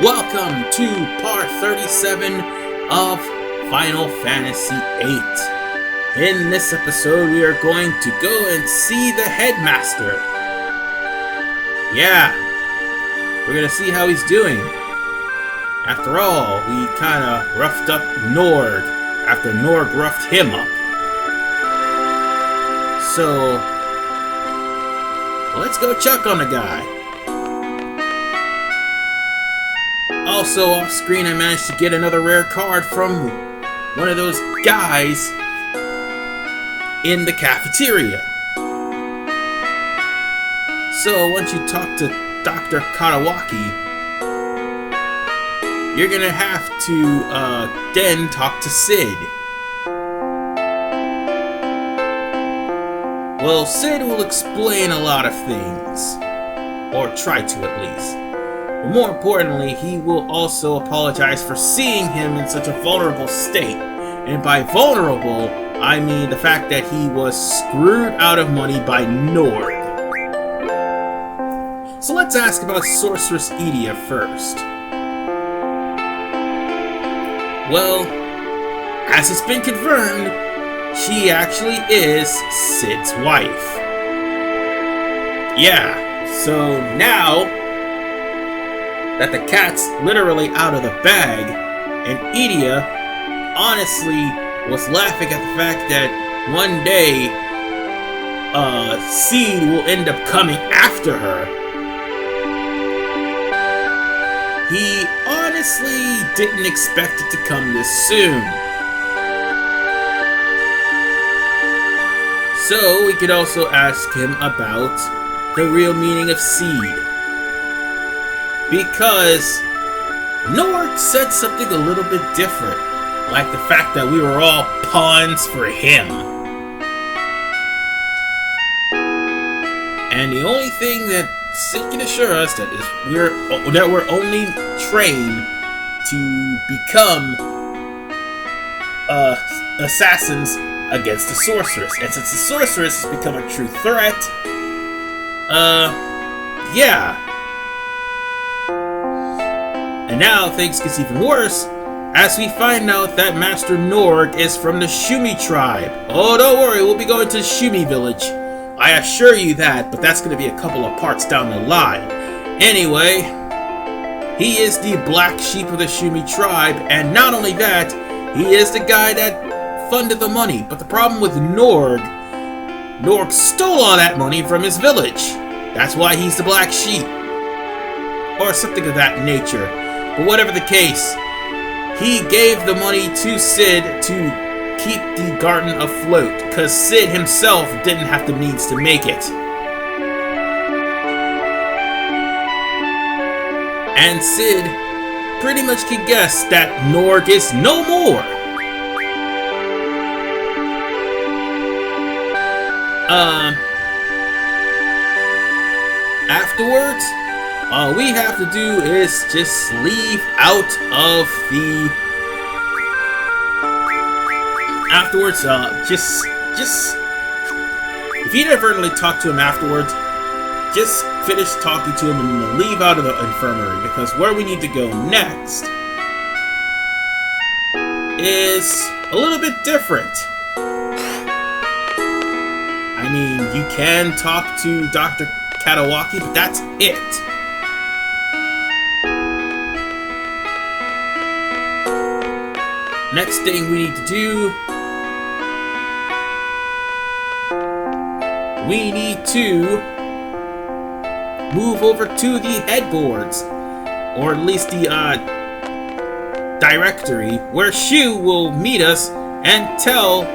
Welcome to part 37 of Final Fantasy VIII. In this episode, we are going to go and see the headmaster. Yeah, we're gonna see how he's doing. After all, we kinda roughed up Nord after Nord roughed him up. So, let's go check on the guy. Also, off screen, I managed to get another rare card from one of those guys in the cafeteria. So, once you talk to Dr. Katawaki, you're gonna have to then talk to Sid. Well, Sid will explain a lot of things, or try to at least. But more importantly, he will also apologize for seeing him in such a vulnerable state. And by vulnerable, I mean the fact that he was screwed out of money by Nord. So let's ask about Sorceress SeeDs first. Well, as it's been confirmed, she actually is Sid's wife. Yeah, so now that the cat's literally out of the bag, and Edea honestly was laughing at the fact that one day Seed will end up coming after her. He honestly didn't expect it to come this soon. So we could also ask him about the real meaning of Seed. Because Nord said something a little bit different, like the fact that we were all pawns for him. And the only thing that Sid can assure us that is we're only trained to become assassins against the sorceress. And since the sorceress has become a true threat, yeah. And now things get even worse as we find out that Master Nord is from the Shumi tribe. Oh, don't worry, we'll be going to Shumi village. I assure you that, but that's going to be a couple of parts down the line. Anyway, he is the black sheep of the Shumi tribe, and not only that, he is the guy that funded the money. But the problem with Nord stole all that money from his village. That's why he's the black sheep. Or something of that nature. But whatever the case, he gave the money to Sid to keep the garden afloat, because Sid himself didn't have the means to make it. And Sid pretty much can guess that Nord is no more. Afterwards, all we have to do is just leave out of the... Afterwards, just... If you inadvertently talk to him afterwards, just finish talking to him and leave out of the infirmary, because where we need to go next is a little bit different. I mean, you can talk to Dr. Katawaki, but that's it. Next thing we need to do, we need to move over to the headboards, or at least the directory, where Shu will meet us and tell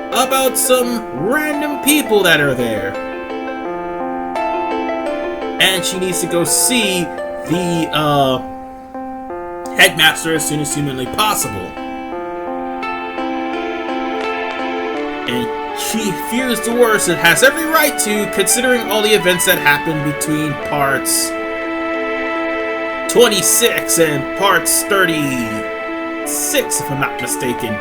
about some random people that are there. And she needs to go see the headmaster as soon as humanly possible. And she fears the worst and has every right to, considering all the events that happened between parts 26 and parts 36, if I'm not mistaken.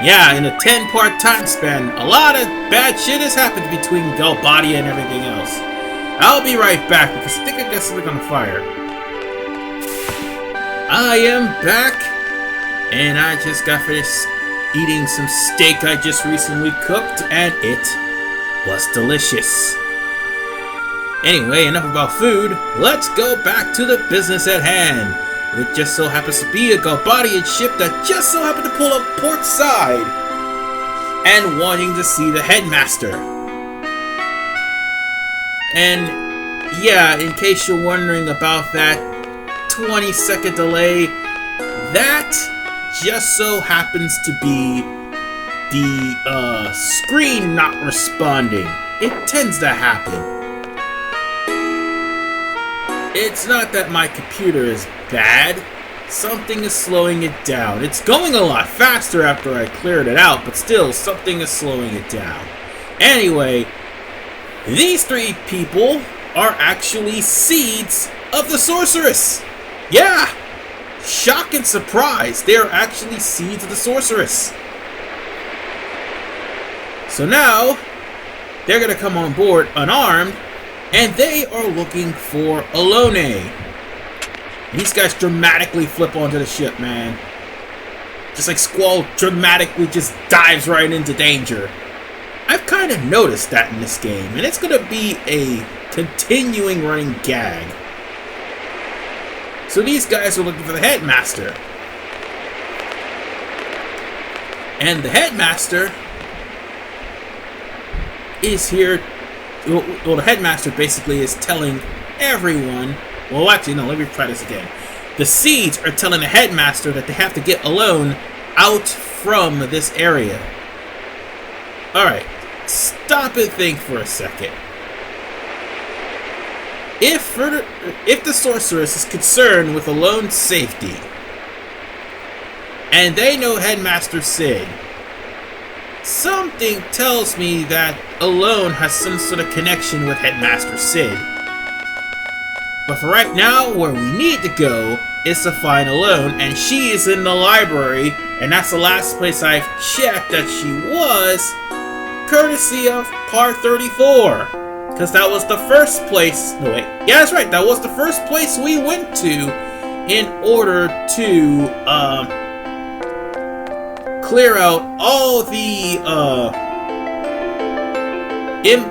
Yeah, in a 10-part time span, a lot of bad shit has happened between Galbadia and everything else. I'll be right back because I think I got something on fire. I am back, and I just got finished eating some steak I just recently cooked, and it was delicious. Anyway, enough about food. Let's go back to the business at hand. It just so happens to be a Galbadian ship that just so happened to pull up port side and wanting to see the headmaster. And yeah, in case you're wondering about that 20-second delay, that just so happens to be the screen not responding. It tends to happen. It's not that my computer is bad. Something is slowing it down. It's going a lot faster after I cleared it out, but still, something is slowing it down. Anyway, these three people are actually seeds of the Sorceress. Yeah! Shock and surprise, they are actually seeds of the Sorceress. So now, they're gonna come on board unarmed, and they are looking for Ellone. These guys dramatically flip onto the ship, man. Just like Squall dramatically just dives right into danger. I've kind of noticed that in this game, and it's gonna be a continuing running gag. So these guys are looking for the headmaster. And the headmaster is here. Well, the headmaster basically is telling everyone. Well, actually, no, let me try this again. The seeds are telling the headmaster that they have to get Ellone out from this area. Alright, stop and think for a second. If the Sorceress is concerned with Ellone's safety, and they know Headmaster Sid, something tells me that Ellone has some sort of connection with Headmaster Sid. But for right now, where we need to go is to find Ellone, and she is in the library, and that's the last place I've checked that she was, courtesy of Part 34. Because that was the first place. No, wait. Yeah, that's right. That was the first place we went to in order to clear out all the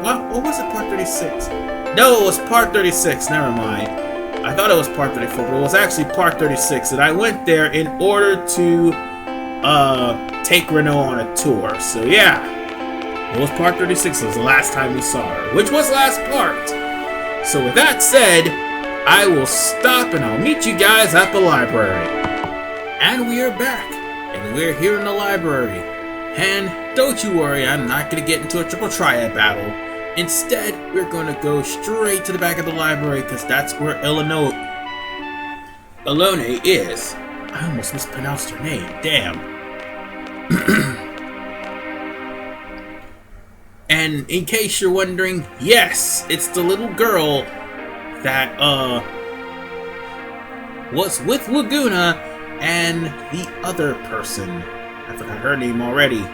what was it? Part 36? No, it was Part 36. Never mind. I thought it was Part 34, but it was actually Part 36, and I went there in order to take Renault on a tour. So yeah. It was Part 36, it was the last time we saw her, which was last part. So with that said, I will stop and I'll meet you guys at the library. And we are back, and we're here in the library. And don't you worry, I'm not going to get into a triple triad battle. Instead, we're going to go straight to the back of the library, because that's where Ellone is. I almost mispronounced her name, damn. And in case you're wondering, yes, it's the little girl that was with Laguna and the other person. I forgot her name already.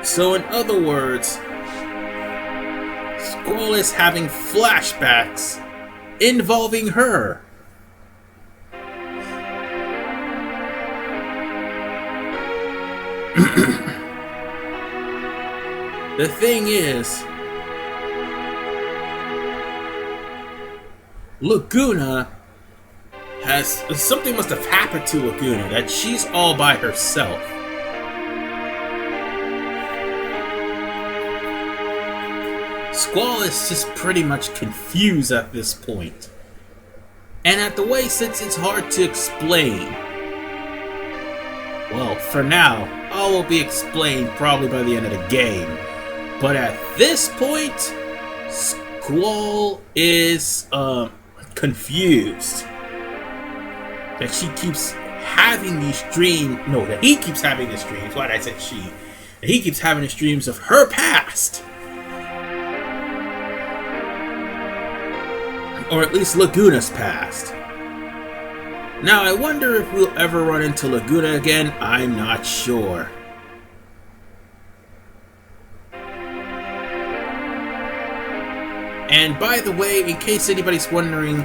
So in other words, Squall is having flashbacks involving her. The thing is, Laguna has... something must have happened to Laguna that she's all by herself. Squall is just pretty much confused at this point. And at the way, since it's hard to explain, well, for now, all will be explained probably by the end of the game. But at this point, Squall is confused. That she keeps having these dreams. No, that he keeps having these dreams. Why did I say she? That he keeps having these dreams of her past. Or at least Laguna's past. Now, I wonder if we'll ever run into Laguna again. I'm not sure. And by the way, in case anybody's wondering,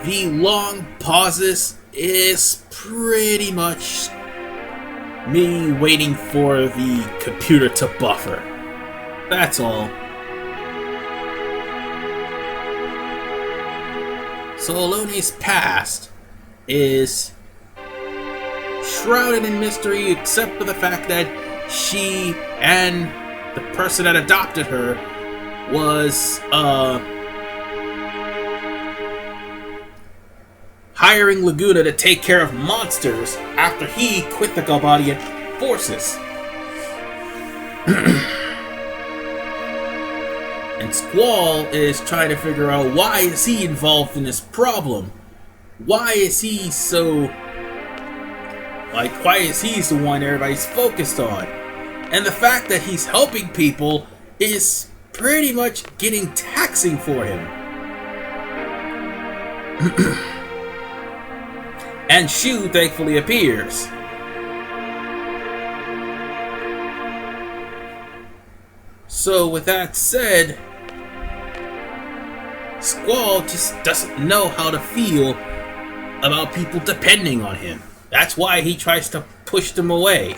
the long pauses is pretty much me waiting for the computer to buffer. That's all. So Ellone's past is shrouded in mystery, except for the fact that she and the person that adopted her was hiring Laguna to take care of monsters after he quit the Galbadian forces. And Squall is trying to figure out, why is he involved in this problem? Why is he so... why is he the one everybody's focused on? And the fact that he's helping people is pretty much getting taxing for him. And Shu thankfully appears. So with that said, Squall just doesn't know how to feel about people depending on him. That's why he tries to push them away.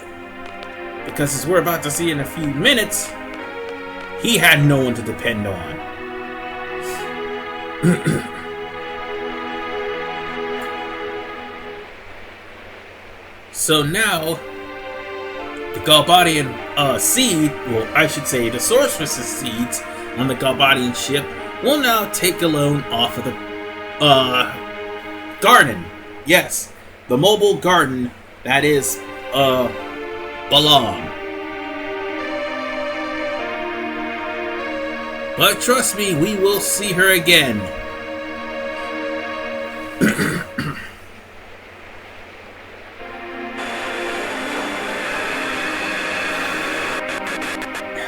Because as we're about to see in a few minutes, he had no one to depend on. So now, the Galbadian seed, well, I should say the Sorceress SeeDs on the Galbadian ship will now take Ellone off of the garden. Yes, the mobile garden that is Balam. But trust me, we will see her again.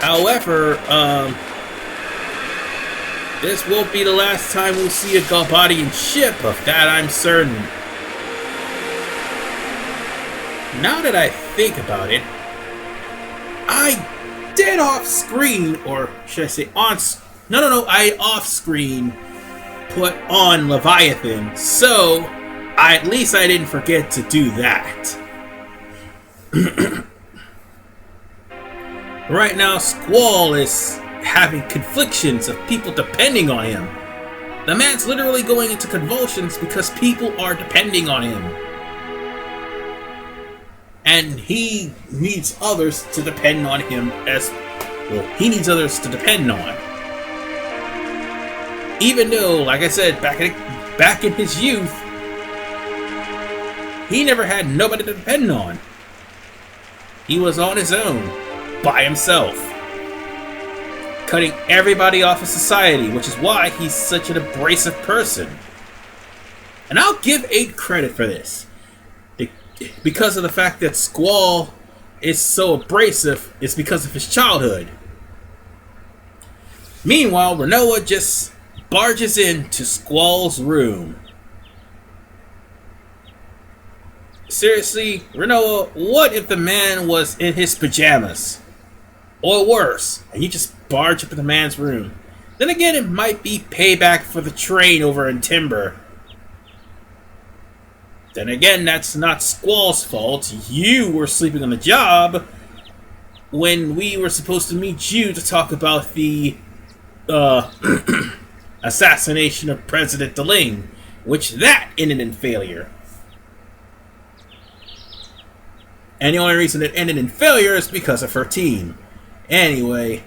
However, this won't be the last time we'll see a Galbadian ship, of that I'm certain. Now that I think about it, I did off-screen, or should I say on... I off-screen put on Leviathan, so at least I didn't forget to do that. Right now, Squall is having conflictions of people depending on him. The man's literally going into convulsions because people are depending on him. And he needs others to depend on him as... well, he needs others to depend on. Even though, like I said, back in his youth, he never had nobody to depend on. He was on his own, by himself, cutting everybody off of society, which is why he's such an abrasive person. And I'll give VIII credit for this. Because of the fact that Squall is so abrasive, it's because of his childhood. Meanwhile, Renoa just barges into Squall's room. Seriously, Renoa, what if the man was in his pajamas? Or worse, and you just barge up in the man's room? Then again, it might be payback for the train over in Timber. Then again, that's not Squall's fault. You were sleeping on the job when we were supposed to meet you to talk about the assassination of President Deling, which that ended in failure. And the only reason it ended in failure is because of her team. Anyway,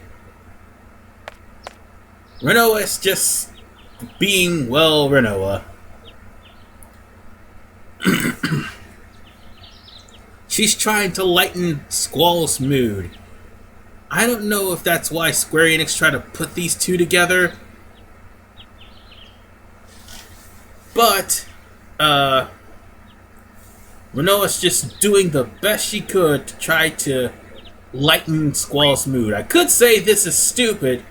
Renoa is just being, well, Renoa. She's trying to lighten Squall's mood. I don't know if that's why Square Enix tried to put these two together. But, Renoa's just doing the best she could to try to lighten Squall's mood. I could say this is stupid,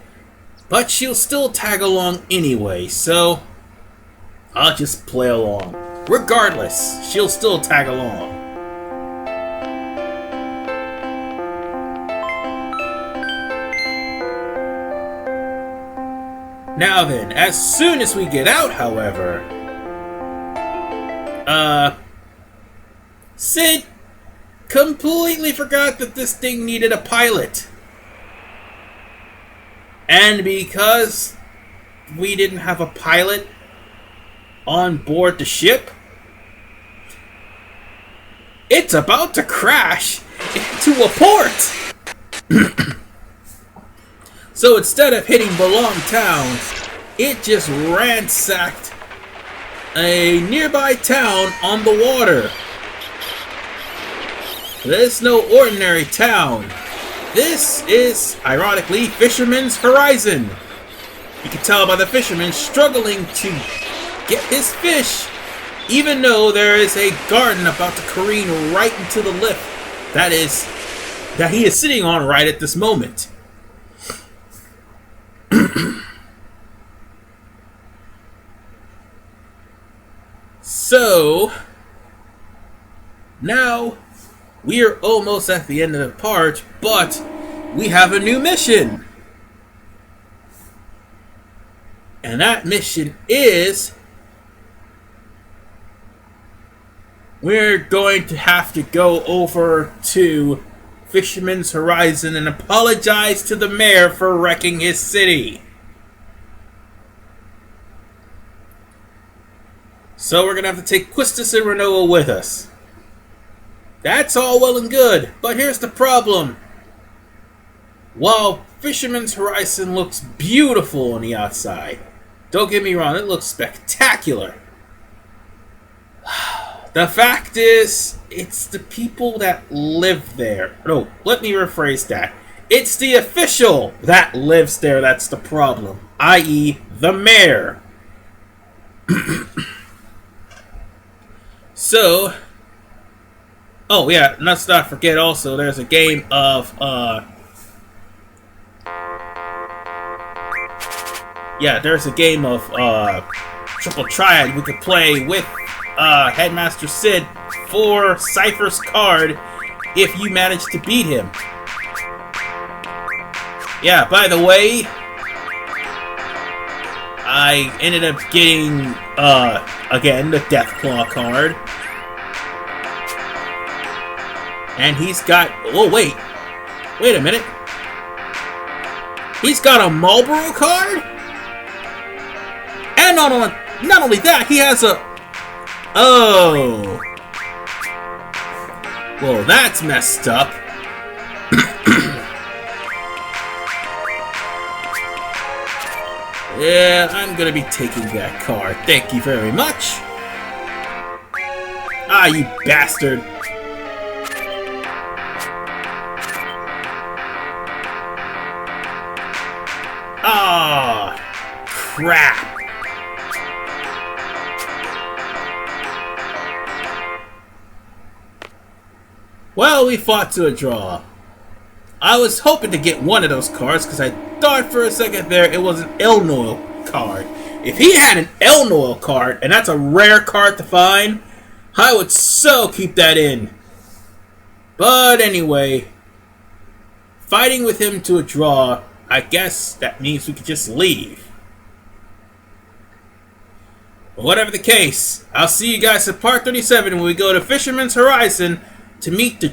but she'll still tag along anyway, so I'll just play along. Regardless, she'll still tag along. Now then, as soon as we get out, however, Sid completely forgot that this thing needed a pilot. And because we didn't have a pilot on board the ship, it's about to crash into a port. So instead of hitting Belong Town, it just ransacked a nearby town on the water. This is no ordinary town. This is, ironically, Fisherman's Horizon. You can tell by the fisherman struggling to get his fish, even though there is a garden about to careen right into the lift that he is sitting on right at this moment. So, now we are almost at the end of the part, but we have a new mission. And that mission is we're going to have to go over to Fisherman's Horizon and apologize to the mayor for wrecking his city. So we're going to have to take Quistis and Renoa with us. That's all well and good, but here's the problem. While Fisherman's Horizon looks beautiful on the outside, don't get me wrong, it looks spectacular. The fact is, it's the people that live there. No, let me rephrase that. It's the official that lives there that's the problem, i.e. the mayor. So, oh yeah, let's not forget also there's a game of, there's a game of, Triple Triad we could play with, Headmaster Sid for Cypher's card if you manage to beat him. Yeah, by the way, I ended up getting, again, the Deathclaw card. And he's got... Oh, wait. Wait a minute. He's got a Marlboro card? And not only that, he has a... Oh. Well, that's messed up. Yeah, I'm gonna be taking that card. Thank you very much. Ah, you bastard. Ah, crap. Well, we fought to a draw. I was hoping to get one of those cards because I thought for a second there it was an Ellone card. If he had an Ellone card, and that's a rare card to find, I would so keep that in. But anyway, fighting with him to a draw, I guess that means we could just leave. But whatever the case, I'll see you guys at part 37 when we go to Fisherman's Horizon to meet the